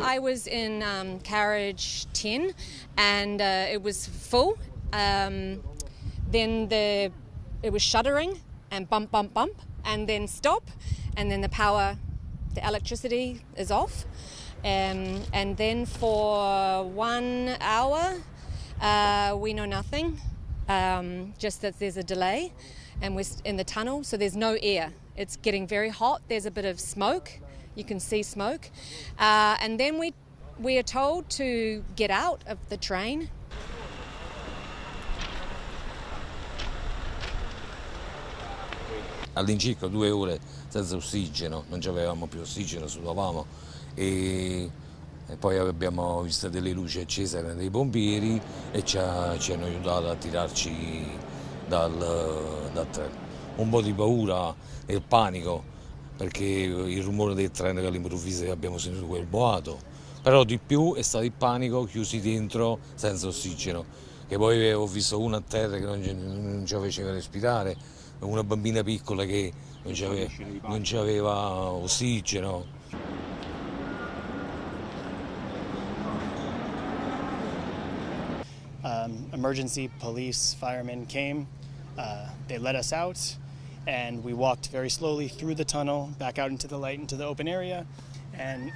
I was in carriage 10 and it was full. Then it was shuddering and bump, bump, bump, and then stop, and then the electricity is off. And then for 1 hour, we know nothing, just that there's a delay, and we're in the tunnel, so there's no air. It's getting very hot, there's a bit of smoke, you can see smoke. And then we are told to get out of the train. All'incirca 2 ore senza ossigeno, non avevamo più ossigeno, sudavamo e poi abbiamo visto delle luci accese, erano dei pompieri e ci hanno aiutato a tirarci dal treno. Un po' di paura e panico perché il rumore del treno che all'improvviso abbiamo sentito quel boato, però di più è stato il panico chiusi dentro senza ossigeno, che poi ho visto uno a terra che non ci faceva respirare, una bambina piccola che non aveva ossigeno. Emergency police, firemen came, they let us out, and we walked very slowly through the tunnel, back out into the light, into the open area, and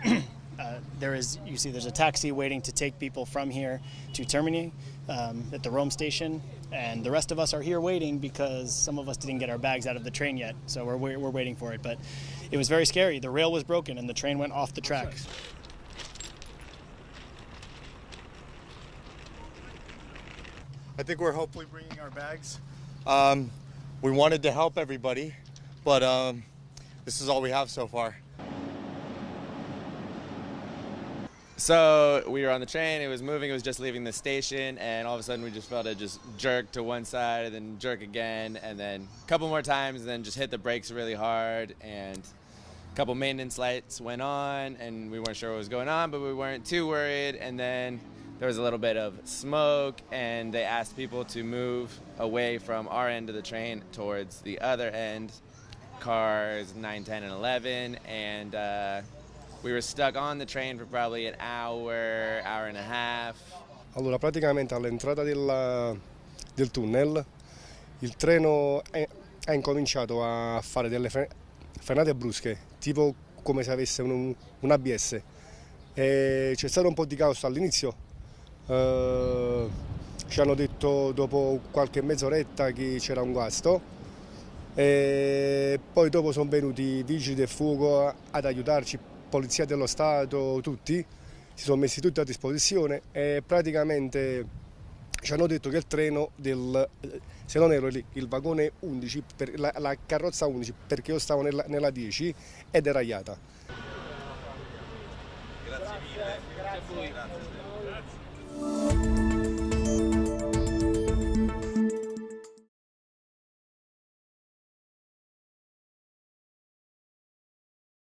there's a taxi waiting to take people from here to Termini at the Rome station, and the rest of us are here waiting because some of us didn't get our bags out of the train yet, so we're waiting for it. But it was very scary. The rail was broken and the train went off the tracks. I think we're hopefully bringing our bags. We wanted to help everybody, but this is all we have so far. So we were on the train, it was moving, it was just leaving the station, and all of a sudden we just felt it just jerk to one side and then jerk again, and then a couple more times and then just hit the brakes really hard, and a couple maintenance lights went on and we weren't sure what was going on, but we weren't too worried, and then there was a little bit of smoke and they asked people to move away from our end of the train towards the other end, cars 9, 10, and 11, and we were stuck on the train for probably an hour, hour and a half. Allora, praticamente all'entrata del tunnel il treno ha incominciato a fare delle frenate brusche, tipo come se avesse un ABS. C'è stato un po' di caos all'inizio, ci hanno detto dopo qualche mezz'oretta che c'era un guasto, e poi dopo sono venuti i vigili del fuoco ad aiutarci, Polizia dello Stato, tutti, si sono messi tutti a disposizione e praticamente ci hanno detto che il treno se non ero lì, il vagone 11, la carrozza 11, perché io stavo nella 10, è deragliata. Grazie mille. Grazie.